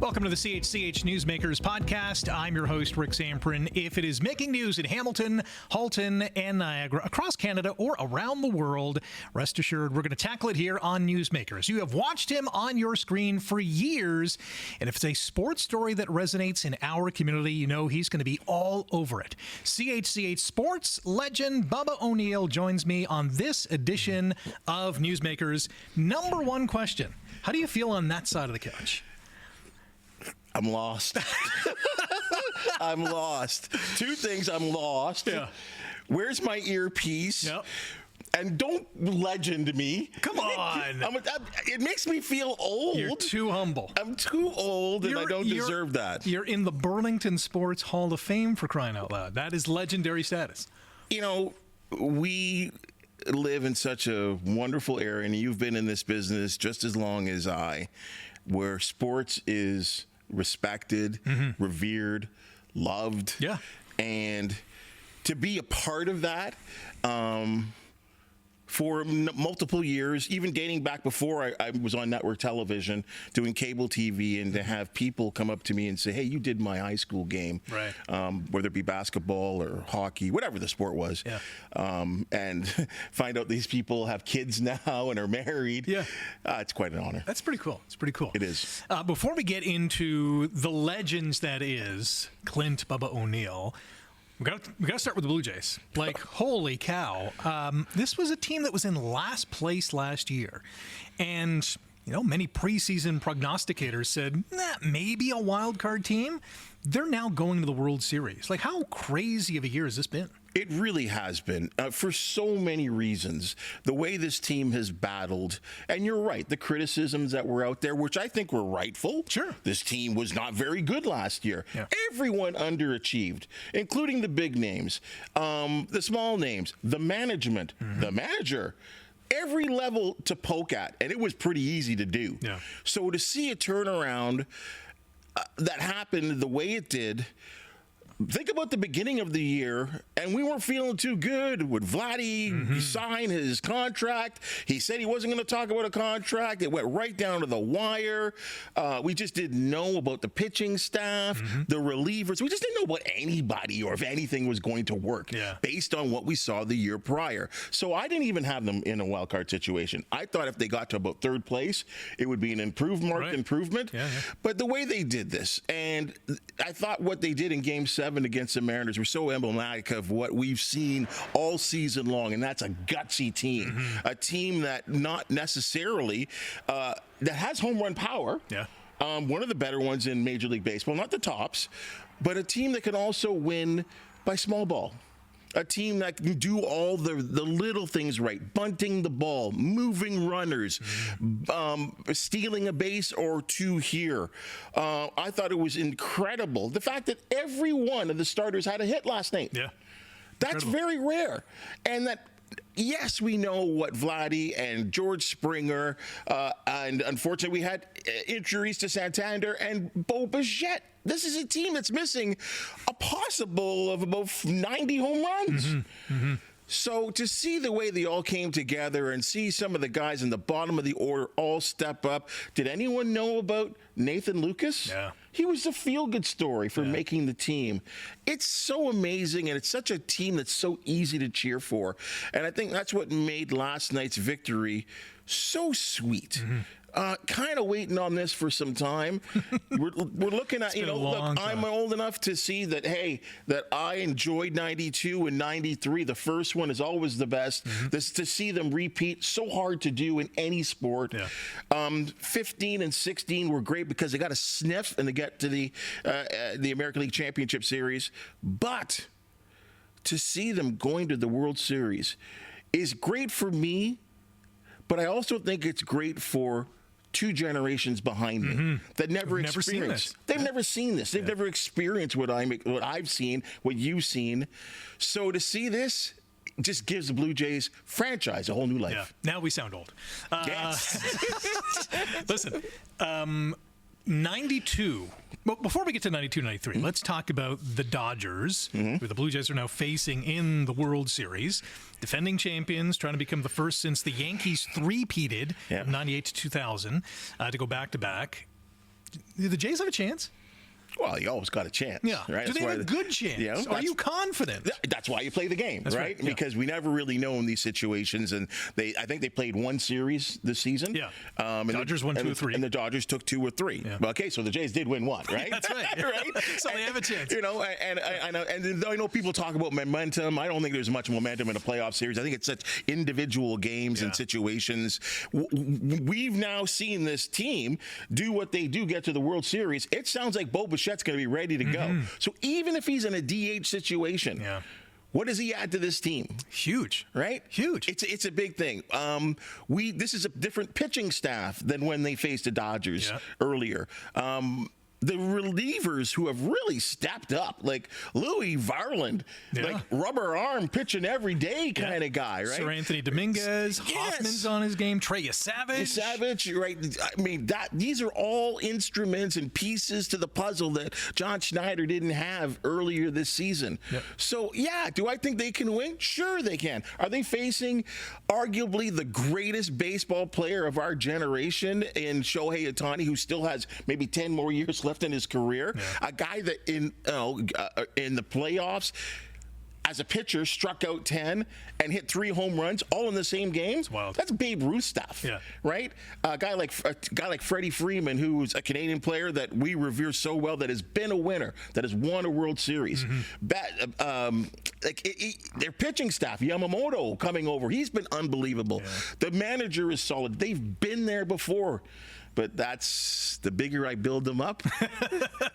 Welcome to the CHCH Newsmakers podcast. I'm your host, Rick Zamperin. If it is making news in Hamilton, Halton, and Niagara, across Canada or around the world, rest assured we're going to tackle it here on Newsmakers. You have watched him on your screen for years, and if it's a sports story that resonates in our community, you know he's going to be all over it. CHCH sports legend Bubba O'Neil joins me on this edition of Newsmakers. Number one question, how do you feel on that side of the couch? I'm lost. I'm lost. Two things, I'm lost. Yeah. Where's my earpiece? Yep. And don't legend me. Come on. It makes me feel old. You're too humble. I'm too old, and I don't deserve that. You're in the Burlington Sports Hall of Fame, for crying out loud. That is legendary status. You know, we live in such a wonderful area, and you've been in this business just as long as I, where sports is respected, revered, loved. Yeah. And to be a part of that for multiple years, even dating back before I was on network television doing cable TV, and to have people come up to me and say, hey, you did my high school game, right? Whether it be basketball or hockey, whatever the sport was, yeah. And find out these people have kids now and are married. Yeah. It's quite an honor. That's pretty cool. It's pretty cool. It is. Before we get into the legends that is Clint Bubba O'Neil, we got to start with the Blue Jays. Like, holy cow. This was a team that was in last place last year. And, you know, many preseason prognosticators said, maybe a wild card team. They're now going to the World Series. Like, how crazy of a year has this been? It really has been, for so many reasons. The way this team has battled, and you're right, the criticisms that were out there, which I think were rightful. Sure. This team was not very good last year. Yeah. Everyone underachieved, including the big names, the small names, the management, the manager. Every level to poke at, and it was pretty easy to do. Yeah. So to see a turnaround that happened the way it did, think about the beginning of the year, and we weren't feeling too good. Would Vladdy sign his contract? He said he wasn't going to talk about a contract. It went right down to the wire. We just didn't know about the pitching staff, the relievers. We just didn't know about anybody or if anything was going to work based on what we saw the year prior. So I didn't even have them in a wild card situation. I thought if they got to about third place, it would be an improvement. Yeah. But the way they did this, and I thought what they did in Game 7 against the Mariners were so emblematic of what we've seen all season long, and that's a gutsy team, a team that not necessarily that has home run power. Yeah. One of the better ones in Major League Baseball, not the tops, but a team that can also win by small ball. A team that can do all the little things right, bunting the ball, moving runners, stealing a base or two here. I thought it was incredible. The fact that every one of the starters had a hit last night. Yeah. That's very rare. And that, yes, we know what Vladdy and George Springer, and unfortunately we had injuries to Santander and Bo Bichette. This is a team that's missing a possible of about 90 home runs. So to see the way they all came together and see some of the guys in the bottom of the order all step up. Did anyone know about Nathan Lucas? Yeah. He was a feel-good story for making the team. It's so amazing, and it's such a team that's so easy to cheer for. And I think that's what made last night's victory so sweet. Kind of waiting on this for some time. We're looking at, look, I'm old enough to see that, hey, that I enjoyed 92 and 93. The first one is always the best. This, to see them repeat, so hard to do in any sport. 15 and 16 were great because they got a sniff and they get to the American League Championship Series. But to see them going to the World Series is great for me, but I also think it's great for two generations behind me that never experienced. They've never seen this. They've never experienced what I've seen, what you've seen. So to see this just gives the Blue Jays franchise a whole new life. Yeah. Now we sound old. Yes. Listen, 92. But before we get to 92, 93, let's talk about the Dodgers, who the Blue Jays are now facing in the World Series. Defending champions, trying to become the first since the Yankees three-peated from 98 to 2000 to go back-to-back. Do the Jays have a chance? Well, you always got a chance. Yeah. Right? Do they have a good chance? You know, Are you confident? That's why you play the game, right? Yeah. Because we never really know in these situations. And I think they played one series this season. Yeah. And Dodgers won 2 or 3. And the Dodgers took 2 or 3. Yeah. Well, okay, so the Jays did win 1, right? That's right. Right? So they have a chance. You know, and I know people talk about momentum. I don't think there's much momentum in a playoff series. I think it's such individual games and situations. We've now seen this team do what they do, get to the World Series. It sounds like Bo Bichette's going to be ready to go. So even if he's in a DH situation, what does he add to this team? Huge, right? Huge. It's a big thing. This is a different pitching staff than when they faced the Dodgers earlier. The relievers who have really stepped up, like Louis Varland, like rubber arm pitching every day kind of guy, right? Sir Anthony Dominguez, Hoffman's on his game, Trey Savage, right? I mean, these are all instruments and pieces to the puzzle that John Schneider didn't have earlier this season. So, do I think they can win? Sure, they can. Are they facing arguably the greatest baseball player of our generation in Shohei Ohtani, who still has maybe 10 more years left in his career? A guy that in the playoffs as a pitcher struck out 10 and hit 3 home runs all in the same game. That's Babe Ruth stuff, right? A guy like Freddie Freeman, who's a Canadian player that we revere so well, that has been a winner, that has won a World Series. Their pitching staff, Yamamoto coming over, he's been unbelievable. The manager is solid. They've been there before. But that's the bigger I build them up,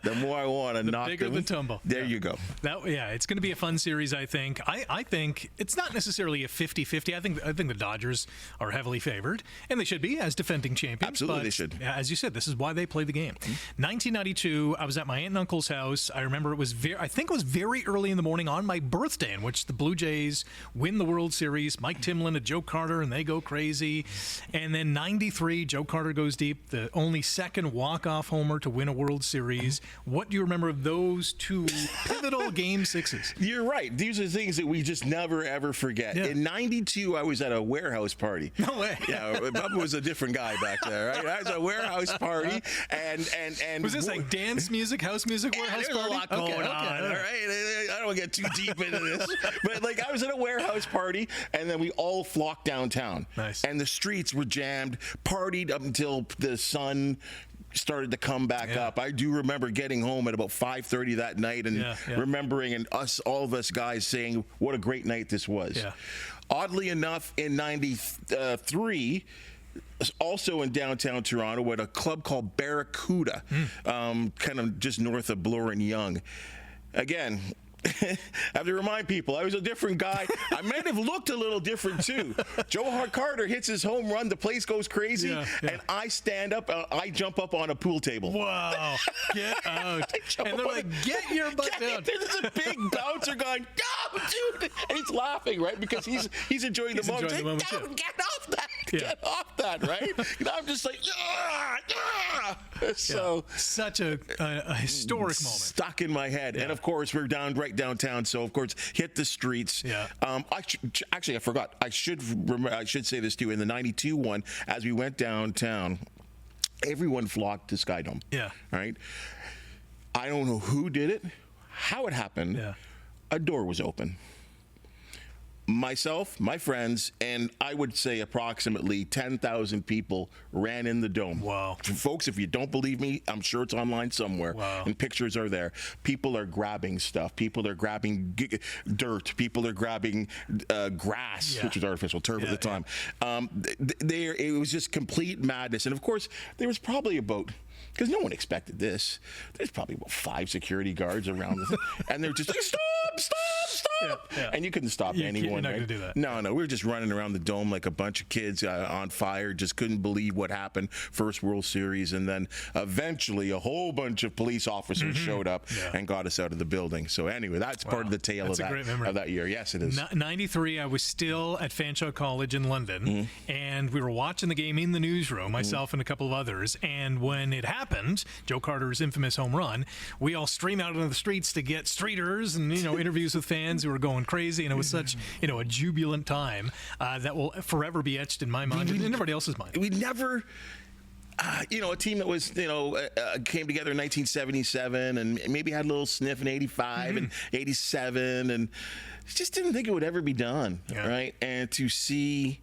the more I want to knock them. The bigger the tumble. There you go. It's going to be a fun series, I think. I think it's not necessarily a 50-50. I think the Dodgers are heavily favored, and they should be as defending champions. Absolutely, they should. As you said, this is why they play the game. 1992, I was at my aunt and uncle's house. I remember it was very early in the morning on my birthday, in which the Blue Jays win the World Series. Mike Timlin and Joe Carter, and they go crazy. And then 93, Joe Carter goes deep. The only second walk-off homer to win a World Series. What do you remember of those 2 pivotal Game 6s? You're right. These are things that we just never, ever forget. In 92, I was at a warehouse party. No way. Yeah, Bubba was a different guy back there, right? I was at a warehouse party, and was this like dance music, house music, warehouse party? There's a lot going on, all right? I don't get too deep into this. But, I was at a warehouse party, and then we all flocked downtown. Nice. And the streets were jammed, partied up until the sun started to come back up. I do remember getting home at about 5:30 that night and remembering, and all of us guys saying what a great night this was. Oddly enough, in 93, also in downtown Toronto, at a club called Barracuda, kind of just north of Bloor and Yonge. Again, I have to remind people, I was a different guy. I might have looked a little different too. Joe Carter hits his home run, the place goes crazy, and I stand up, I jump up on a pool table. Wow, get out. And they're like, get your butt down. There's a big bouncer going, go, dude. And he's laughing, right? Because he's enjoying the moment. Get off that. Get off that, right? I'm just like, So such a historic moment. Stuck in my head. And of course, we're right downtown, so of course hit the streets. Actually, I forgot. I should say this too. In the 92 one, as we went downtown, everyone flocked to Sky Dome. Right. I don't know who did it, how it happened. A door was open. Myself, my friends, and I would say approximately 10,000 people ran in the dome. Wow. Folks, if you don't believe me, I'm sure it's online somewhere, and pictures are there. People are grabbing stuff. People are grabbing dirt. People are grabbing grass, which was artificial turf at the time. It was just complete madness. And, of course, there was probably about... because no one expected this. There's probably about 5 security guards around this, and they're just like, stop! And you couldn't stop anyone. You're not going to do that. No, we were just running around the dome like a bunch of kids on fire, just couldn't believe what happened. First World Series, and then eventually a whole bunch of police officers showed up and got us out of the building. So anyway, that's part of the tale of that year. Yes, it is. 93, I was still at Fanshawe College in London, and we were watching the game in the newsroom, myself and a couple of others, and when it happened, Joe Carter's infamous home run, we all streamed out into the streets to get streeters and interviews with fans who were going crazy, and it was such a jubilant time that will forever be etched in my mind and everybody else's mind. A team that was, came together in 1977 and maybe had a little sniff in 85 and 87 and just didn't think it would ever be done, right? And to see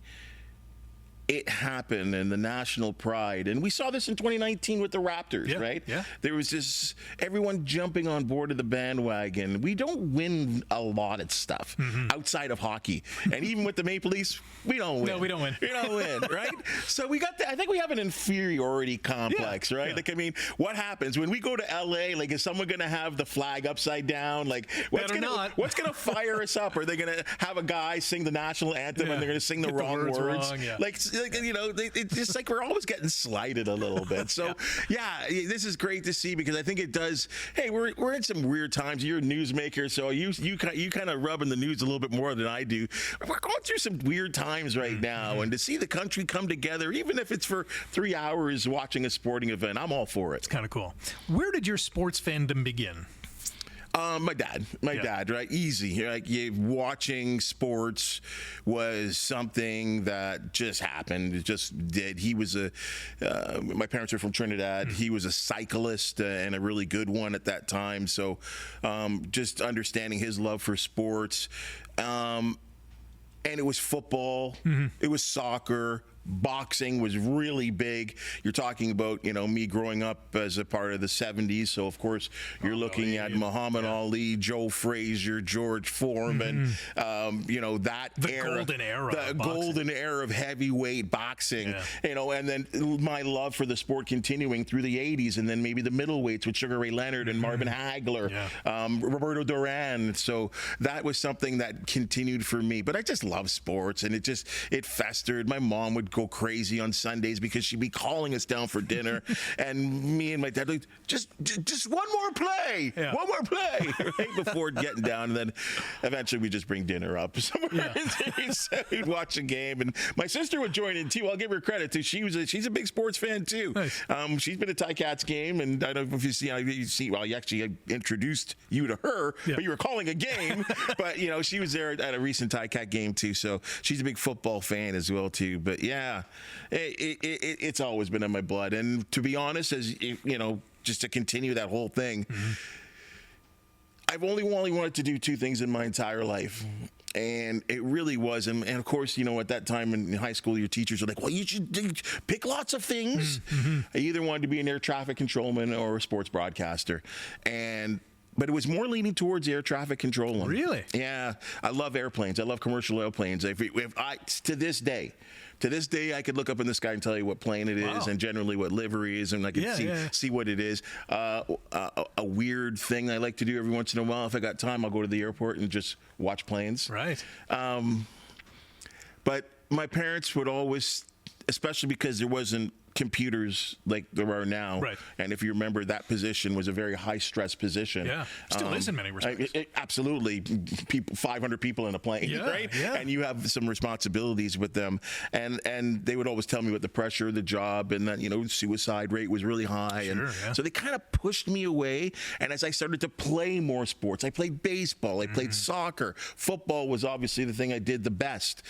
it happen and the national pride. And we saw this in 2019 with the Raptors, right? Yeah. There was just everyone jumping on board of the bandwagon. We don't win a lot of stuff outside of hockey. And even with the Maple Leafs, we don't win. No, we don't win. We don't win, right? So I think we have an inferiority complex, right? Like, I mean, what happens when we go to LA? Like, is someone going to have the flag upside down? Like, what's going to fire us up? Are they going to have a guy sing the national anthem and they're going to sing the wrong words? It's just like we're always getting slighted a little bit. So, this is great to see because I think it does. Hey, we're in some weird times. You're a newsmaker, so you kind of rub in the news a little bit more than I do. We're going through some weird times right now, and to see the country come together, even if it's for 3 hours watching a sporting event, I'm all for it. It's kind of cool. Where did your sports fandom begin? My dad, right? Easy. Like, watching sports was something that just happened. It just did. He was my parents are from Trinidad. He was a cyclist and a really good one at that time. So, just understanding his love for sports. And it was football. It was soccer. Boxing was really big. You're talking about, me growing up as a part of the 70s. So, of course, you're looking at Muhammad Ali, Joe Frazier, George Foreman, that era. The golden era of heavyweight boxing, and then my love for the sport continuing through the 80s and then maybe the middleweights with Sugar Ray Leonard and Marvin Hagler, Roberto Duran. So that was something that continued for me. But I just love sports, and it festered. My mom would go crazy on Sundays because she'd be calling us down for dinner, and me and my dad like, just one more play, right before getting down, and then eventually we just bring dinner up somewhere. So we'd watch a game, and my sister would join in too. I'll give her credit too. She's a big sports fan too. Nice. She's been at Ticats game, and I don't know if you see. Well, I introduced you to her, but you were calling a game. But she was there at a recent Ticat game too, so she's a big football fan as well too. But it's always been in my blood. And to be honest, just to continue that whole thing, I've only wanted to do two things in my entire life. And it really was. And of course, at that time in high school, your teachers are like, well, you should pick lots of things. I either wanted to be an air traffic controlman or a sports broadcaster. But it was more leaning towards air traffic controlling. Really? Yeah. I love airplanes. I love commercial airplanes. To this day, I could look up in the sky and tell you what plane it is and generally what livery is, and I could see what it is. A weird thing I like to do every once in a while, if I got time, I'll go to the airport and just watch planes. Right. But my parents would always, especially because there wasn't computers like there are now. Right. And if you remember, that position was a very high-stress position. Yeah, still is in many respects. Absolutely. 500 people in a plane, right? Yeah. And you have some responsibilities with them. And they would always tell me what the pressure of the job and that, suicide rate was really high. Sure, and so they kind of pushed me away. And as I started to play more sports, I played baseball, I played soccer. Football was obviously the thing I did the best.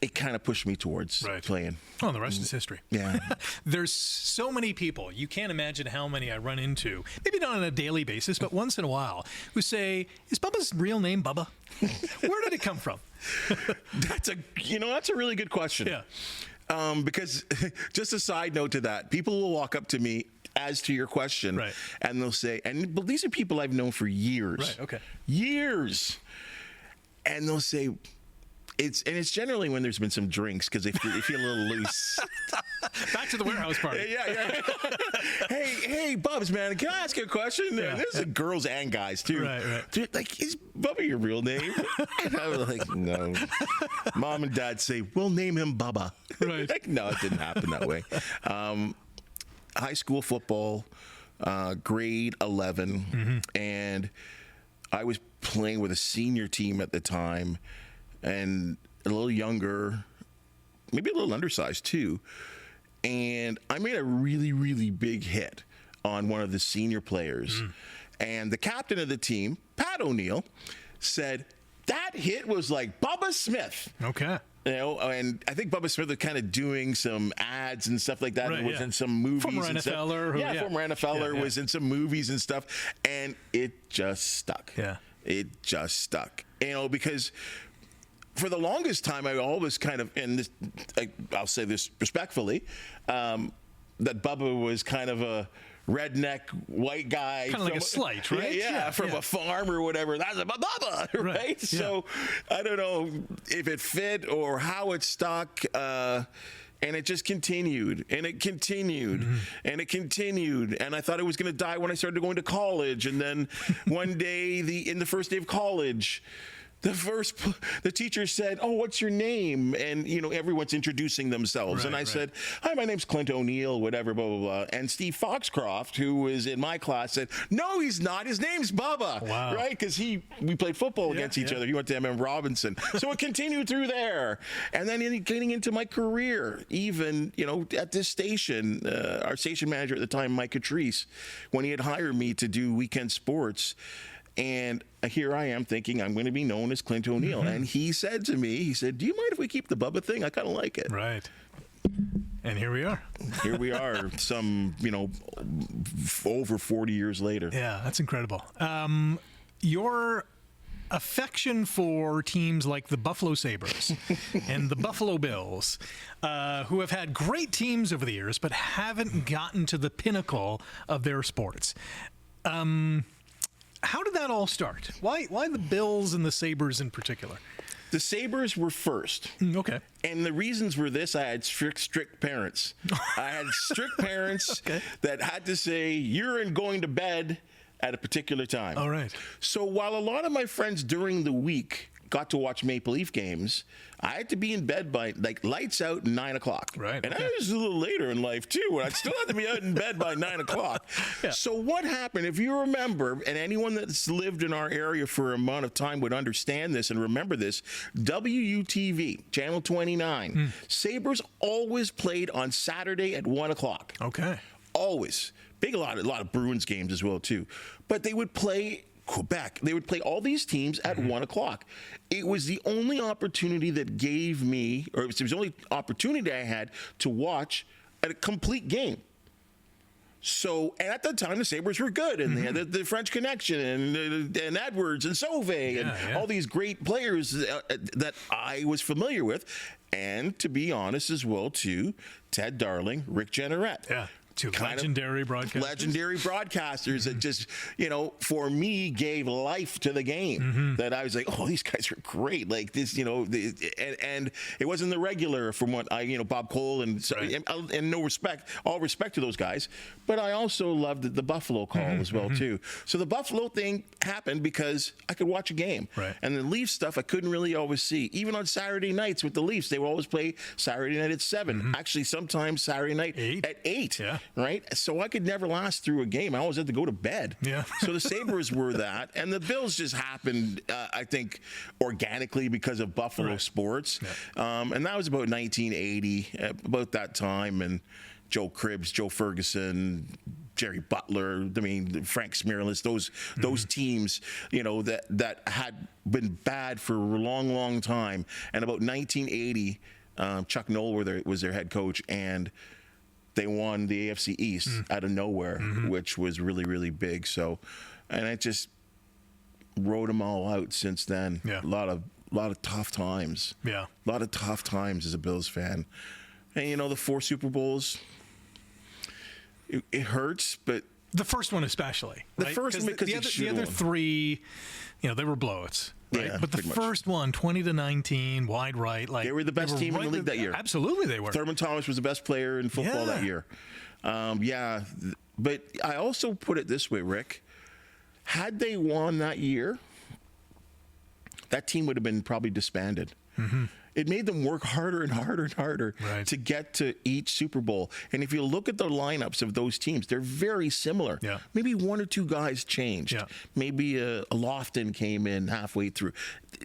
It kind of pushed me towards playing. Well, the rest is history. Yeah. There's so many people. You can't imagine how many I run into, maybe not on a daily basis, but once in a while, who say, is Bubba's real name Bubba? Where did it come from? That's a really good question. Yeah. Because just a side note to that, people will walk up to me as to your question, and they'll say, but these are people I've known for years. Right, okay. Years. And they'll say, it's generally when there's been some drinks because they feel a little loose. Back to the warehouse party. Yeah. hey, Bubs, man, can I ask you a question? Yeah. There's girls and guys too. Right. They're like, is Bubba your real name? And I was like, no. Mom and Dad say, we'll name him Bubba. Right. Like, no, it didn't happen that way. High school football, grade 11, and I was playing with a senior team at the time. And a little younger, maybe a little undersized too. And I made a really, really big hit on one of the senior players. And the captain of the team, Pat O'Neil, said, that hit was like Bubba Smith. Okay. You know, and I think Bubba Smith was kind of doing some ads and stuff like that. Right, and was yeah. in some movies. Former and stuff. NFLer. Former NFLer was in some movies and stuff. And it just stuck. Yeah. It just stuck. You know, because for the longest time, I always kind of, and this, I'll say this respectfully, that Bubba was kind of a redneck white guy, kind of like a slight, right? From a farm or whatever. That's a Bubba, right? Yeah. So I don't know if it fit or how it stuck. And it just continued, and it continued, and it continued. And I thought it was going to die when I started going to college. And then one day, in the first day of college, the teacher said, "Oh, what's your name?" And, you know, everyone's introducing themselves. And I said, "Hi, my name's Clint O'Neil," whatever, blah, blah, blah. And Steve Foxcroft, who was in my class, said, "No, he's not. His name's Bubba." Wow. Right? Because we played football against each other. He went to M.M. Robinson. So it continued through there. And then getting into my career, even, you know, at this station, our station manager at the time, Mike Catrice, when he had hired me to do weekend sports, and here I am thinking I'm going to be known as Clint O'Neil. And he said to me, he said, "Do you mind if we keep the Bubba thing? I kind of like it." Right. And here we are. Here we are, some, you know, over 40 years later. Yeah, that's incredible. Your affection for teams like the Buffalo Sabres and the Buffalo Bills, who have had great teams over the years, but haven't gotten to the pinnacle of their sports. How did that all start? Why the Bills and the Sabres in particular? The Sabres were first. Okay. And the reasons were this: I had strict parents. I had strict parents that had to say, "You're going to bed at a particular time." All right. So while a lot of my friends during the week got to watch Maple Leaf games, I had to be in bed by, like, lights out, 9 o'clock. Right. And I was a little later in life, too, and I still had to be out in bed by 9 o'clock. Yeah. So what happened, if you remember, and anyone that's lived in our area for a amount of time would understand this and remember this, WUTV, Channel 29, Sabres always played on Saturday at 1 o'clock. Okay. Always. A lot of Bruins games as well, too. But they would play Quebec. They would play all these teams at 1 o'clock. It was the only opportunity that gave me, or it was the only opportunity I had to watch a complete game. So, and at that time, the Sabres were good, and they had the French Connection and Edwards and Sauvé and all these great players that I was familiar with. And to be honest as well, too, Ted Darling, Rick Jeanneret. Yeah. Two legendary broadcasters. Legendary broadcasters that just, you know, for me, gave life to the game. That I was like, oh, these guys are great. Like this, you know, and it wasn't the regular from what I, you know, Bob Cole and no respect, all respect to those guys. But I also loved the Buffalo call as well, too. So the Buffalo thing happened because I could watch a game. Right. And the Leafs stuff I couldn't really always see. Even on Saturday nights with the Leafs, they would always play Saturday night at 7. Actually, sometimes Saturday night at 8. Yeah. Right? So I could never last through a game. I always had to go to bed. Yeah. So the Sabres were that. And the Bills just happened, I think, organically because of Buffalo sports. Yeah. And that was about 1980, about that time. And Joe Cribbs, Joe Ferguson, Jerry Butler, I mean, Frank Smirlis, those teams, you know, that had been bad for a long, long time. And about 1980, Chuck Noll was their head coach, and they won the AFC East out of nowhere, which was really, really big. So, and I just wrote them all out since then. Yeah. A lot of tough times. Yeah. A lot of tough times as a Bills fan. And, you know, the 4 Super Bowls, it hurts, but the first one especially. The first one because the other 3, you know, they were blowouts. Right? Yeah, but the first one, 20-19, wide right, like they were the best team in the league that year. Absolutely, they were. Thurman Thomas was the best player in football that year. But I also put it this way, Rick. Had they won that year, that team would have been probably disbanded. It made them work harder and harder and harder to get to each Super Bowl. And if you look at the lineups of those teams, they're very similar. Yeah. Maybe 1 or 2 guys changed. Yeah. Maybe a Lofton came in halfway through.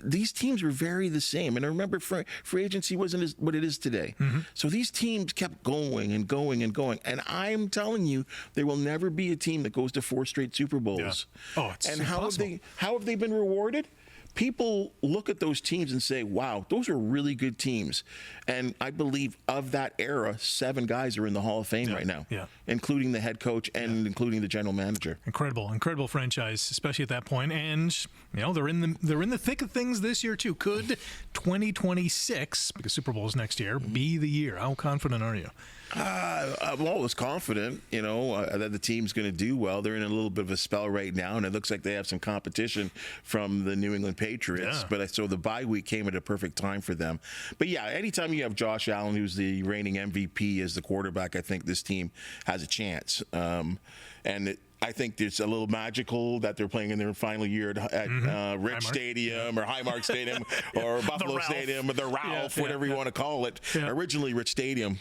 These teams were very the same. And I remember free agency wasn't what it is today. So these teams kept going and going and going. And I'm telling you, there will never be a team that goes to 4 straight Super Bowls. Yeah. Oh, it's and impossible. how have they been rewarded? people look at those teams and say, wow, those are really good teams. And I believe of that era, 7 guys are in the Hall of Fame right now, including the head coach and including the general manager. Incredible franchise, especially at that point. And they're in the thick of things this year too. Could 2026, because Super Bowl is next year, be the year? How confident are you? I'm always confident, that the team's going to do well. They're in a little bit of a spell right now, and it looks like they have some competition from the New England Patriots. Yeah. But so the bye week came at a perfect time for them. But yeah, anytime you have Josh Allen, who's the reigning MVP, as the quarterback, I think this team has a chance. I think it's a little magical that they're playing in their final year at Rich Stadium or Highmark Stadium or Buffalo Stadium or the Ralph, whatever you want to call it. Yeah. Originally Rich Stadium.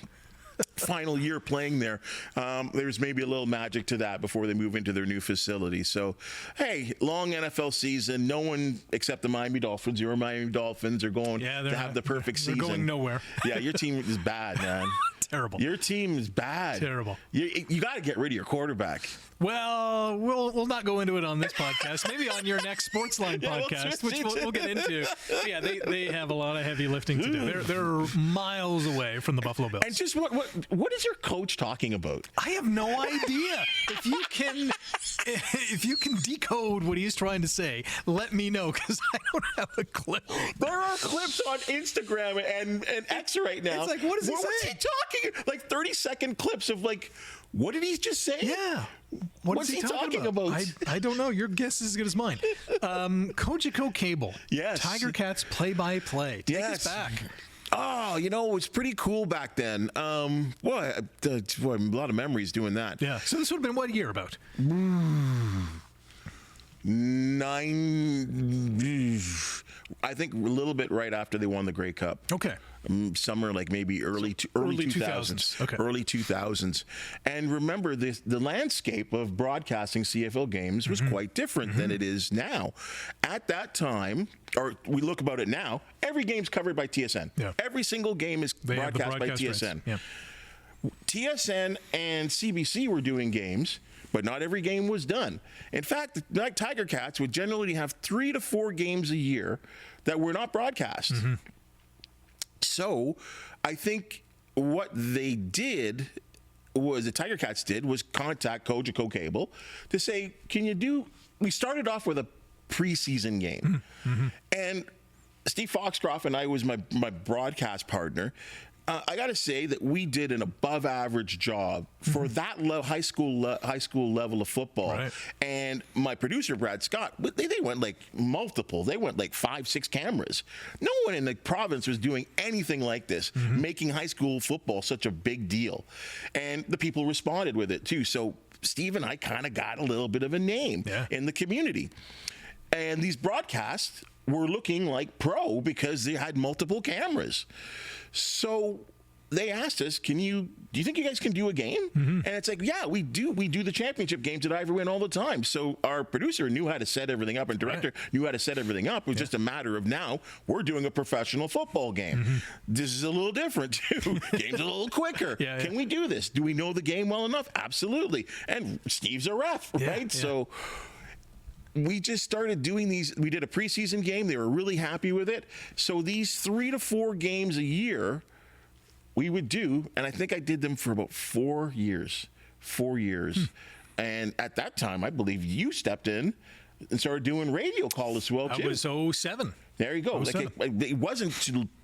Final year playing there. There's maybe a little magic to that before they move into their new facility. So, hey, long NFL season. No one except the Miami Dolphins. Your Miami Dolphins are going to have the perfect season. They're going nowhere. Yeah, your team is bad, man. Terrible. Your team is bad. Terrible. You got to get rid of your quarterback. Well, we'll not go into it on this podcast. Maybe on your next Sportsline podcast, which we'll get into. Yeah, they have a lot of heavy lifting to do. They're miles away from the Buffalo Bills. And just what is your coach talking about? I have no idea. If you can decode what he's trying to say, let me know, because I don't have a clue. There are clips on Instagram and X right now. It's like, what is he saying? What's he talking? Like 30-second clips of what did he just say? Yeah. What's he talking about? I don't know. Your guess is as good as mine. Kojiko Cable. Yes. Tiger Cats play-by-play. Take us back. Oh, it was pretty cool back then. A lot of memories doing that. Yeah. So this would have been what year about? 9. I think a little bit right after they won the Grey Cup. Okay. Summer, like maybe early 2000s. Okay. Early 2000s. And remember, the landscape of broadcasting CFL games was quite different than it is now. At that time, or we look about it now, every game's covered by TSN. Yeah. Every single game is broadcast by TSN. Yeah. TSN and CBC were doing games, but not every game was done. In fact, the Tiger Cats would generally have 3 to 4 games a year that were not broadcast. So I think what they did was, the Tiger Cats did, was contact Kojiko Cable to say, we started off with a preseason game. And Steve Foxcroft and I was my broadcast partner. I got to say that we did an above average job for that high school level of football. Right. And my producer, Brad Scott, they went like multiple. They went like 5-6 cameras. No one in the province was doing anything like this, making high school football such a big deal. And the people responded with it too. So Steve and I kind of got a little bit of a name in the community. And these broadcasts were looking like pro because they had multiple cameras. So they asked us, do you think you guys can do a game? And it's like, yeah, we do. We do the championship games at Ivor Wynne all the time. So our producer knew how to set everything up, and director knew how to set everything up. It was just a matter of, now we're doing a professional football game. This is a little different too. Game's a little quicker. Can we do this? Do we know the game well enough? Absolutely. And Steve's a ref, right? So we just started doing these. We did a preseason game. They were really happy with it. So these 3 to 4 games a year we would do, and I think I did them for about 4 years. 4 years. And at that time, I believe you stepped in and started doing radio call as well, too. That was 07. There you go. It wasn't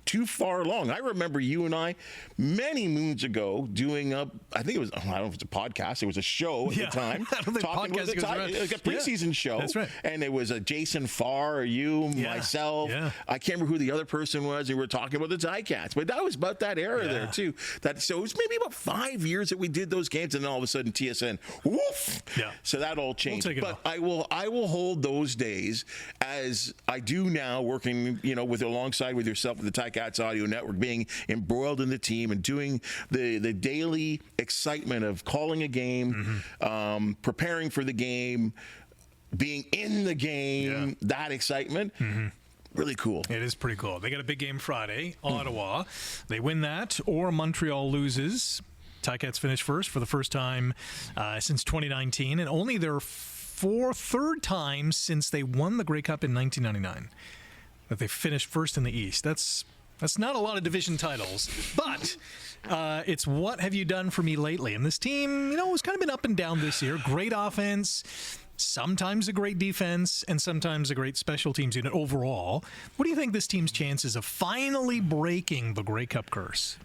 too far along. I remember you and I many moons ago doing I think it was, I don't know if it's a podcast, it was a show at the time. I don't think talking podcast goes around. Like a preseason show. That's right. And it was a Jason Farr, you, myself. I can't remember who the other person was. And we were talking about the Ticats. But that was about that era there, too. So it was maybe about 5 years that we did those games, and then all of a sudden TSN, woof. So that all changed. But I will hold those days, as I do now, working alongside with yourself with the Ticats Audio Network, being embroiled in the team and doing the daily excitement of calling a game, preparing for the game, being in the game, that excitement. Really cool. It is pretty cool. They got a big game Friday, Ottawa. They win that, or Montreal loses. Ticats finish first for the first time since 2019, and only their third time since they won the Grey Cup in 1999. that they finished first in the East. That's not a lot of division titles, but it's what have you done for me lately? And this team, has kind of been up and down this year. Great offense, sometimes a great defense, and sometimes a great special teams unit overall. What do you think this team's chances of finally breaking the Grey Cup curse?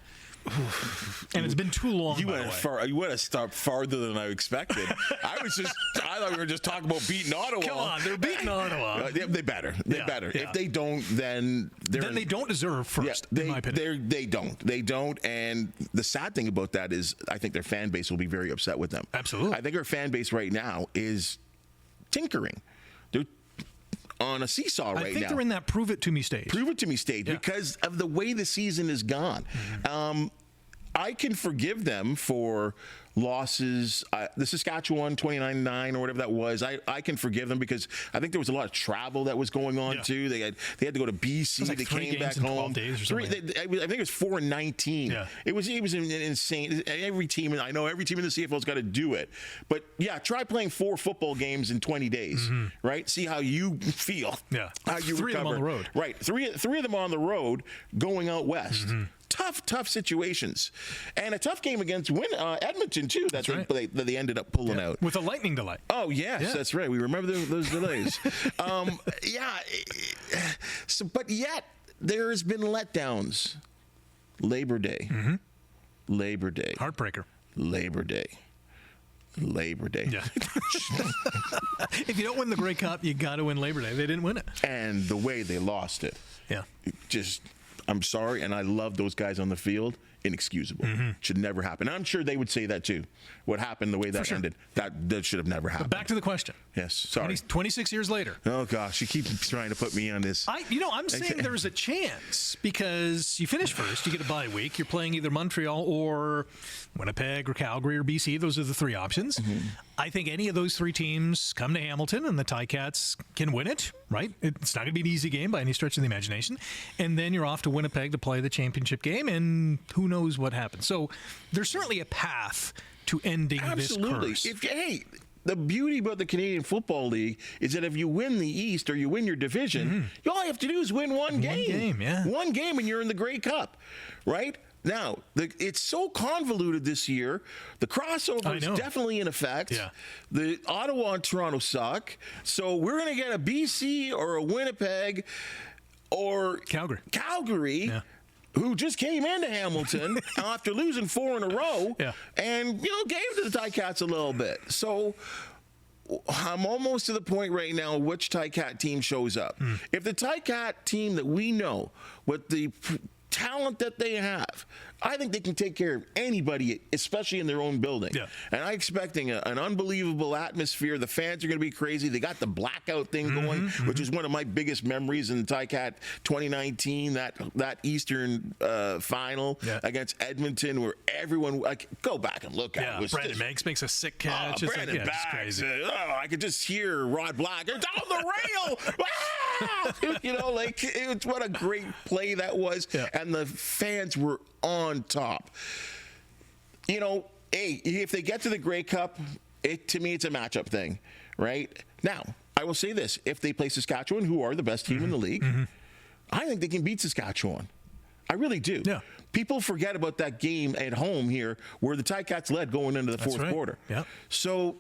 And it's been too long. You went a step farther than I expected. I thought we were just talking about beating Ottawa. Come on, they're beating Ottawa. They better. Yeah. If they don't, then they don't deserve first. In my opinion, they don't. And the sad thing about that is, I think their fan base will be very upset with them. Absolutely. I think our fan base right now is tinkering. They're on a seesaw right now. I think they're in that prove it to me stage. Prove it to me stage, because of the way the season is gone. I can forgive them for losses. The Saskatchewan 29-9 or whatever that was, I can forgive them because I think there was a lot of travel that was going on too. They had to go to BC. Like they came back I home. think it was 4-19. Yeah. It was insane. Every team, I know every team in the CFL's got to do it. But try playing 4 football games in 20 days, right? See how you feel. Yeah. How you 3 recover. of them on the road. Right. Three of them on the road going out west. Tough situations, and a tough game against Edmonton too. That they ended up pulling out with a lightning delay. Oh yes, that's right. We remember those delays. But yet there has been letdowns. Labor Day, Heartbreaker. Labor Day. Yeah. If you don't win the Grey Cup, you got to win Labor Day. They didn't win it, and the way they lost it. Yeah. I'm sorry, and I love those guys on the field. Inexcusable. Should never happen. I'm sure they would say that too. What happened, the way that ended, that should have never happened. But back to the question. Yes, sorry. 26 years later. Oh gosh, you keep trying to put me on this. I'm saying there's a chance because you finish first, you get a bye week. You're playing either Montreal or Winnipeg or Calgary or BC. Those are the 3 options. I think any of those 3 teams come to Hamilton and the Ticats can win it, right? It's not going to be an easy game by any stretch of the imagination. And then you're off to Winnipeg to play the championship game, and who knows what happens. So there's certainly a path to ending this curse. The beauty about the Canadian Football League is that if you win the East or you win your division, all you have to do is win one game. One game and you're in the Grey Cup, right? Now, it's so convoluted this year. The crossover is definitely in effect. Yeah. The Ottawa and Toronto suck. So we're going to get a BC or a Winnipeg or Calgary who just came into Hamilton after losing 4 in a row and, gave to the Ticats a little bit. So I'm almost to the point right now which Ticat team shows up. If the Ticat team that we know with the talent that they have, I think they can take care of anybody, especially in their own building. Yeah. And I'm expecting an unbelievable atmosphere. The fans are going to be crazy. They got the blackout thing going, which is one of my biggest memories in the Ticat 2019, that Eastern final against Edmonton, where everyone, go back and look at it. Brandon Meggs makes a sick catch. Brandon Meggs. I could just hear Rod Black, down the rail. What a great play that was. Yeah. And the fans were on top. If they get to the Grey Cup, to me, it's a matchup thing, right? Now, I will say this. If they play Saskatchewan, who are the best team in the league, I think they can beat Saskatchewan. I really do. Yeah. People forget about that game at home here where the Ticats led going into the fourth quarter. Yeah. So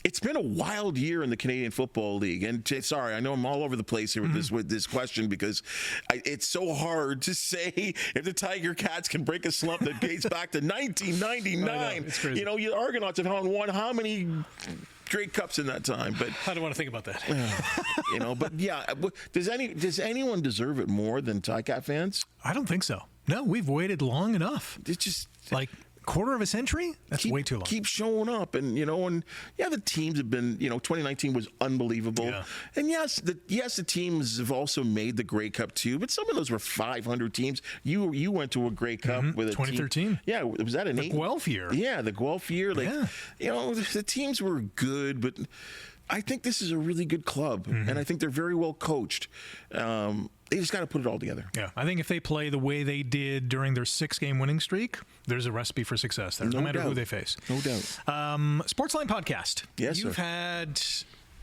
it's been a wild year in the Canadian Football League, and sorry, I know I'm all over the place here with this question because it's so hard to say if the Tiger Cats can break a slump that dates back to 1999. It's crazy. The Argonauts have won how many Grey Cups in that time? But I don't want to think about that. But does anyone deserve it more than Ticat fans? I don't think so. No, we've waited long enough. It's just quarter of a century? That's way too long. Keep showing up, and the teams have been. 2019 was unbelievable, and yes, the teams have also made the Grey Cup too. But some of those were 500 teams. You went to a Grey Cup with a 2013. Team. Yeah, was that the Guelph year? Yeah, the Guelph year. The teams were good, but I think this is a really good club, and I think they're very well coached. They just got to put it all together. Yeah, I think if they play the way they did during their 6-game winning streak, there's a recipe for success there, no matter who they face. No doubt. Sportsline podcast. Yes, You've had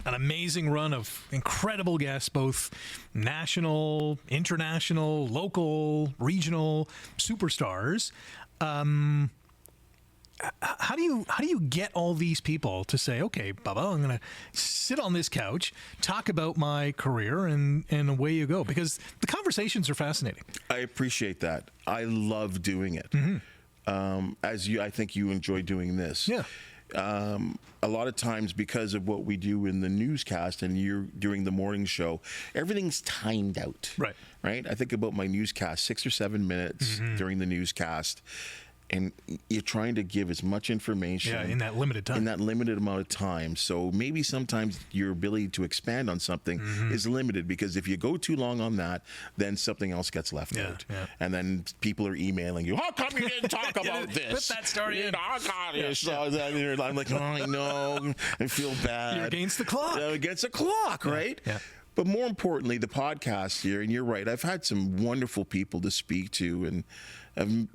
an amazing run of incredible guests, both national, international, local, regional superstars. How do you get all these people to say, okay, Bubba, I'm going to sit on this couch, talk about my career, and away you go? Because the conversations are fascinating. I appreciate that. I love doing it. I think you enjoy doing this. Yeah. A lot of times, because of what we do in the newscast and you're doing the morning show, everything's timed out. Right? I think about my newscast, 6 or 7 minutes during the newscast. And you're trying to give as much information in that limited time. In that limited amount of time. So maybe sometimes your ability to expand on something is limited, because if you go too long on that, then something else gets left out. Yeah. And then people are emailing you, how come you didn't talk about this? Put that story in. I'm like, oh, I know. I feel bad. You're against the clock. Against the clock, right? Yeah. But more importantly, the podcast here, and you're right, I've had some wonderful people to speak to, and I've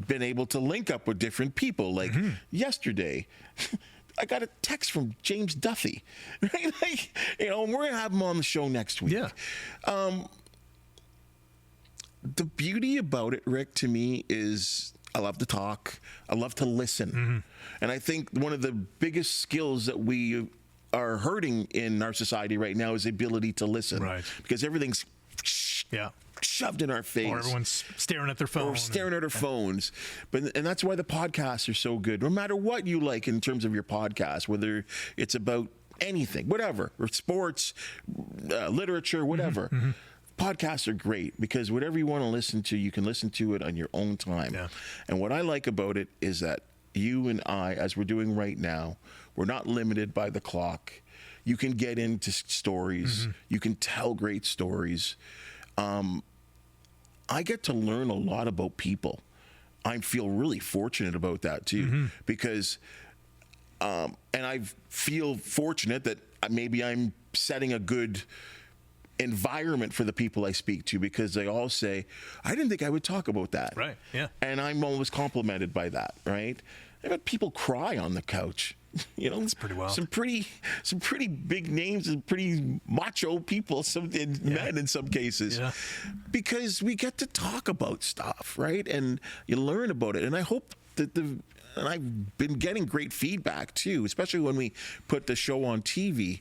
been able to link up with different people. Like yesterday, I got a text from James Duffy, right? Like, and we're going to have him on the show next week. Yeah. The beauty about it, Rick, to me, is I love to talk. I love to listen. And I think one of the biggest skills that we are hurting in our society right now is the ability to listen. Right. Because everything's shoved in our face. Or everyone's staring at their phone. Or staring at our phones. And that's why the podcasts are so good. No matter what you like in terms of your podcast, whether it's about anything, whatever, or sports, literature, whatever. Podcasts are great because whatever you want to listen to, you can listen to it on your own time. Yeah. And what I like about it is that you and I, as we're doing right now, we're not limited by the clock. You can get into stories. You can tell great stories. I get to learn a lot about people. I feel really fortunate about that too, because, and I feel fortunate that maybe I'm setting a good environment for the people I speak to, because they all say, I didn't think I would talk about that. Right. Yeah. And I'm always complimented by that. Right. I've had people cry on the couch. That's pretty wild. Some pretty big names and pretty macho people, men in some cases, because we get to talk about stuff, right? And you learn about it. And I hope that and I've been getting great feedback too, especially when we put the show on TV.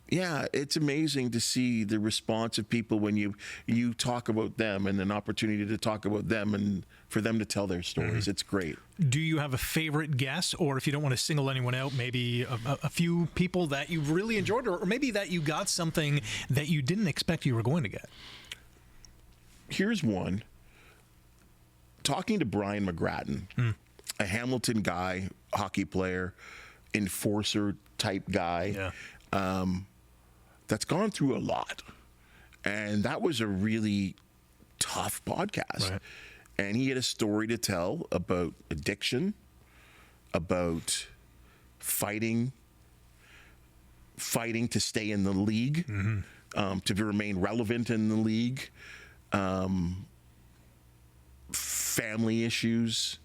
It's amazing to see the response of people when you talk about them, and an opportunity to talk about them and for them to tell their stories. It's great. Do you have a favorite guest, or if you don't want to single anyone out, maybe a few people that you really enjoyed, or maybe that you got something that you didn't expect you were going to get? Here's one. Talking to Brian McGrattan, a Hamilton guy, hockey player, enforcer type guy. That's gone through a lot. And that was a really tough podcast. Right. And he had a story to tell about addiction, about fighting to stay in the league, to remain relevant in the league, family issues,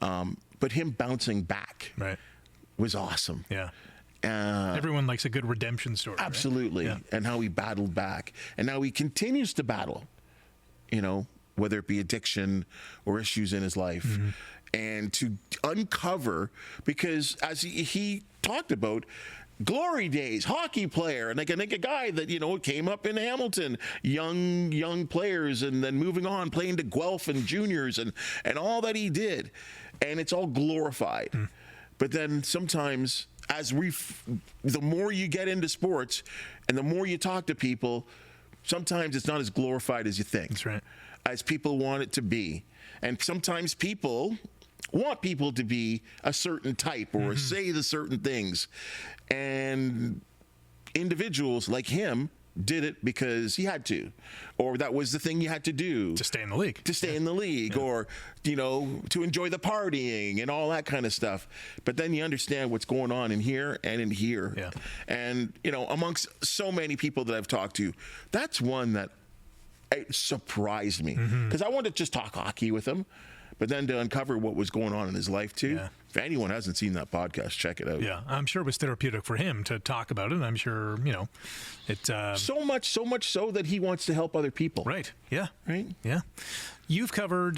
but him bouncing back was awesome. Yeah. Everyone likes a good redemption story. Absolutely. Right? And how he battled back. And now he continues to battle, whether it be addiction or issues in his life. And to uncover, because as he talked about, glory days, hockey player, and like a guy that came up in Hamilton, young players, and then moving on, playing to Guelph and juniors, and all that he did, and it's all glorified. But then sometimes, the more you get into sports, and the more you talk to people, sometimes it's not as glorified as you think. That's right. As people want it to be, and sometimes people want people to be a certain type or say the certain things. And individuals like him did it because he had to, or that was the thing you had to do to stay in the league, or to enjoy the partying and all that kind of stuff. But then you understand what's going on in here and in here. And amongst so many people that I've talked to, that's one that it surprised me, because I wanted to just talk hockey with him. but then to uncover what was going on in his life too. Yeah. If anyone hasn't seen that podcast, check it out. Yeah, I'm sure it was therapeutic for him to talk about it. And I'm sure, it. So much so that he wants to help other people. Right. Yeah. Right. Yeah. You've covered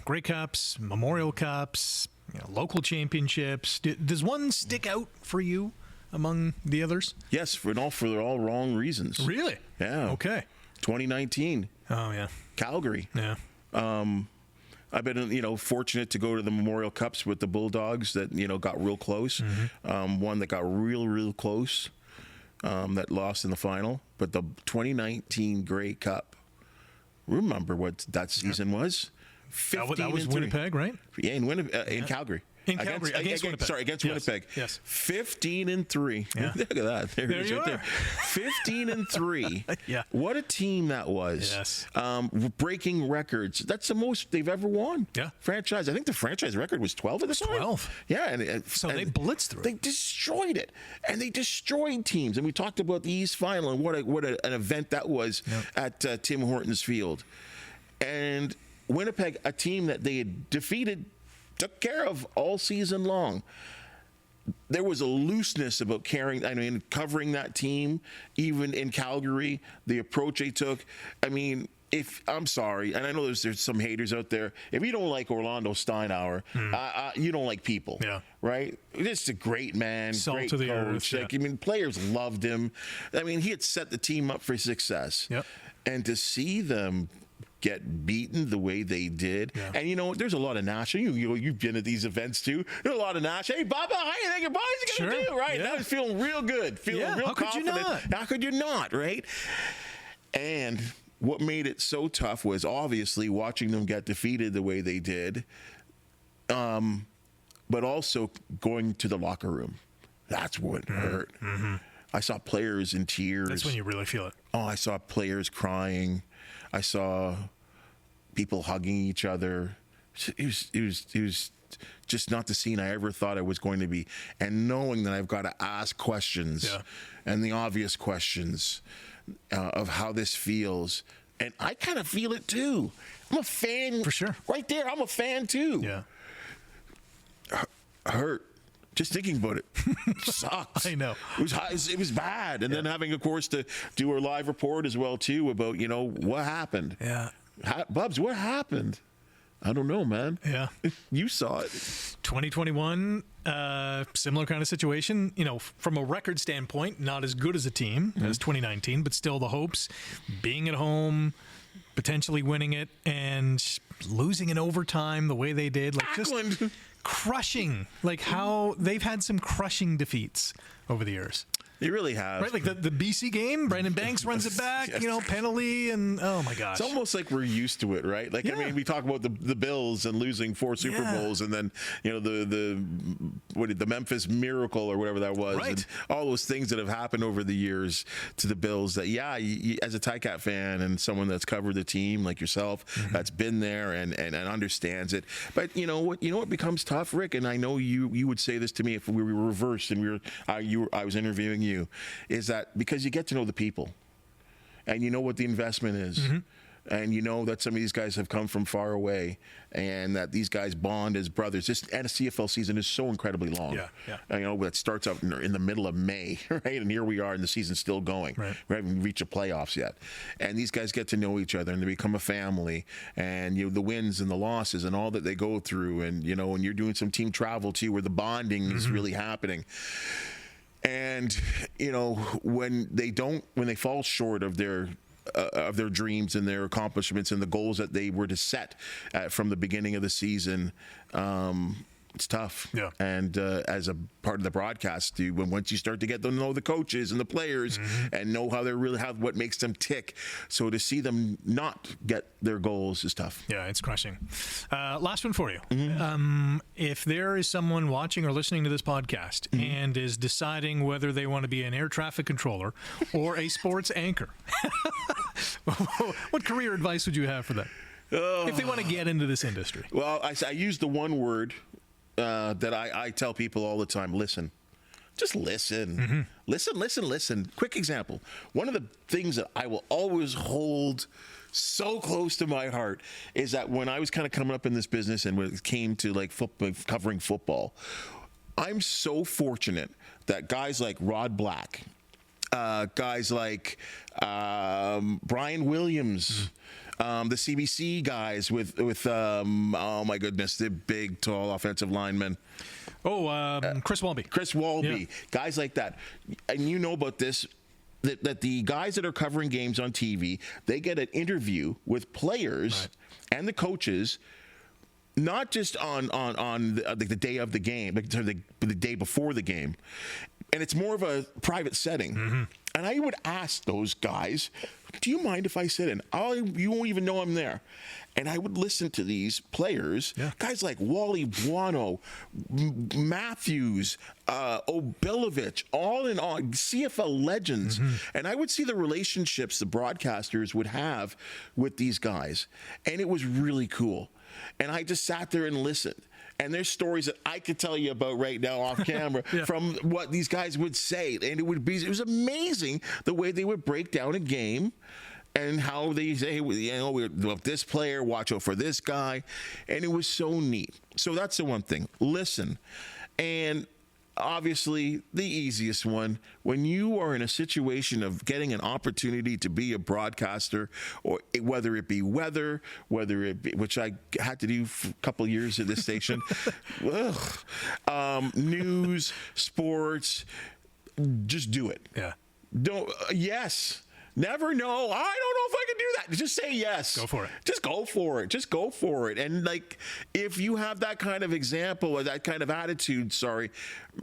Grey Cups, Memorial Cups, local championships. Does one stick out for you among the others? Yes, for all wrong reasons. Really? Yeah. Okay. 2019. Oh, yeah. Calgary. Yeah. I've been, fortunate to go to the Memorial Cups with the Bulldogs that, got real close. One that got real close that lost in the final. But the 2019 Grey Cup, remember what that season was? That was Winnipeg, right? Yeah, in Calgary. In Calgary, against Winnipeg. Sorry, against Yes. Winnipeg. Yes. 15-3. Yeah. Look at that. There it is you right are. there. 15-3. Yeah. What a team that was. Yes. Breaking records. That's the most they've ever won. Yeah. Franchise. I think the franchise record was 12 at the time. 12. Yeah. And they blitzed through it. They destroyed it. And they destroyed teams. And we talked about the East Final and what an event that was at Tim Hortons Field. And Winnipeg, a team that they had defeated, took care of all season long. There was a looseness about covering that team, even in Calgary, the approach they took. I'm sorry, and I know there's some haters out there. If you don't like Orlando Steinauer, you don't like people, right? Just a great man, Salt great to the coach. earth, yeah. Players loved him. He had set the team up for success. Yep. And to see them get beaten the way they did. Yeah. And there's a lot of national. You've been at these events too. There's a lot of national. Hey, Bubba, how you think your boys are going to do? Right? Yeah. I was feeling real good, real how confident. Could you not? How could you not? Right? And what made it so tough was obviously watching them get defeated the way they did, but also going to the locker room. That's what hurt. Mm-hmm. I saw players in tears. That's when you really feel it. Oh, I saw players crying. I saw people hugging each other. It was just not the scene I ever thought it was going to be. And knowing that I've got to ask questions and the obvious questions of how this feels. And I kind of feel it too. I'm a fan. For sure. Right there. I'm a fan too. Yeah. Hurt. Just thinking about it sucks. I know. It was bad. And then having, of course, to do our live report as well, too, about, what happened. Yeah. Bubs, what happened? I don't know, man. Yeah. You saw it. 2021, similar kind of situation. From a record standpoint, not as good as a team as 2019, but still the hopes, being at home, potentially winning it, and losing in overtime the way they did. Just crushing, how they've had some crushing defeats over the years. They really have. Right, the BC game, Brandon Banks runs it back, penalty, and oh my gosh. It's almost like we're used to it, right? We talk about the Bills and losing 4 Super Bowls, and then, the Memphis Miracle or whatever that was, right. And all those things that have happened over the years to the Bills that, you, as a Ticat fan and someone that's covered the team like yourself, that's been there and understands it. But you know what becomes tough, Rick, and I know you would say this to me if we were reversed and I was interviewing you, is that because you get to know the people and you know what the investment is, and you know that some of these guys have come from far away and that these guys bond as brothers. And a CFL season is so incredibly long. Yeah. And, that starts out in the middle of May, right? And here we are and the season's still going. Right. We haven't reached the playoffs yet. And these guys get to know each other and they become a family, and the wins and the losses and all that they go through, and when you're doing some team travel too where the bonding is really happening. And when they fall short of their dreams and their accomplishments and the goals that they were to set from the beginning of the season, it's tough. Yeah. And as a part of the broadcast, once you start to get to know the coaches and the players and know what makes them tick, so to see them not get their goals is tough. Yeah, it's crushing. Last one for you. If there is someone watching or listening to this podcast and is deciding whether they want to be an air traffic controller or a sports anchor, what career advice would you have for them? If they want to get into this industry? Well, I use the one word that I tell people all the time: listen. Just listen. Listen. Quick example. One of the things that I will always hold so close to my heart is that when I was kind of coming up in this business and when it came to like covering football, I'm so fortunate that guys like Rod Black, guys like Brian Williams, the CBC guys with oh my goodness, the big, tall offensive lineman. Chris Walby. Guys like that. And you know about this, that the guys that are covering games on TV, they get an interview with players and the coaches, not just on the day of the game, the day before the game. And it's more of a private setting. Mm-hmm. And I would ask those guys, do you mind if I sit in? You won't even know I'm there. And I would listen to these players, guys like Wally Buono, Matthews, Obilovich, all in all, CFL legends. Mm-hmm. And I would see the relationships the broadcasters would have with these guys. And it was really cool. And I just sat there and listened. And there's stories that I could tell you about right now off camera from what these guys would say. And it was amazing the way they would break down a game and how they say, this player, watch out for this guy. And it was so neat. So that's the one thing. Listen. And obviously, the easiest one, when you are in a situation of getting an opportunity to be a broadcaster, or whether it be weather, whether it be, which I had to do for a couple of years at this station, news, sports, just do it. Yes. Never know. I don't know if I can do that. Just say yes. Go for it. Just go for it. Just go for it. And like, if you have that kind of example or that kind of attitude,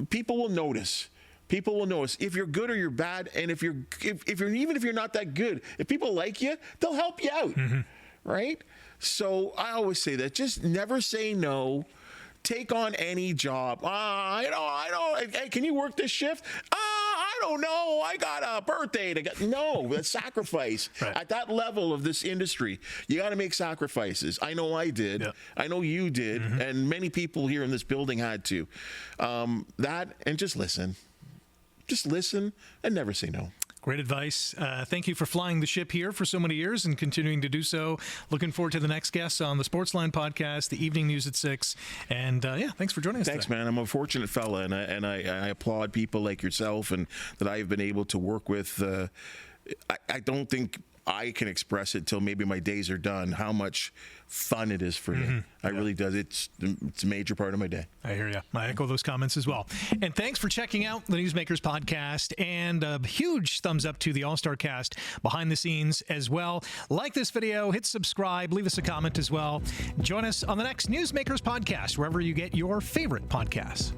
people will notice. People will notice if you're good or you're bad. And if you're even if you're not that good, if people like you, they'll help you out. Mm-hmm. Right? So I always say that. Just never say no. Take on any job. I don't. Hey, can you work this shift? I don't know. I got a birthday to get. No, that's sacrifice. At that level of this industry, you got to make sacrifices. I know I did. Yeah. I know you did. Mm-hmm. And many people here in this building had to. And just listen. Just listen and never say no. Great advice. Thank you for flying the ship here for so many years and continuing to do so. Looking forward to the next guest on the Sportsline podcast, the evening news at 6. And thanks for joining us. Thanks, today. man. I'm a fortunate fella, and I applaud people like yourself and that I have been able to work with. I don't think I can express it till maybe my days are done, how much fun it is for you. It really does. It's a major part of my day. I hear you. I echo those comments as well. And thanks for checking out the Newsmakers podcast, and a huge thumbs up to the All-Star cast behind the scenes as well. Like this video, hit subscribe, leave us a comment as well. Join us on the next Newsmakers podcast, wherever you get your favorite podcasts.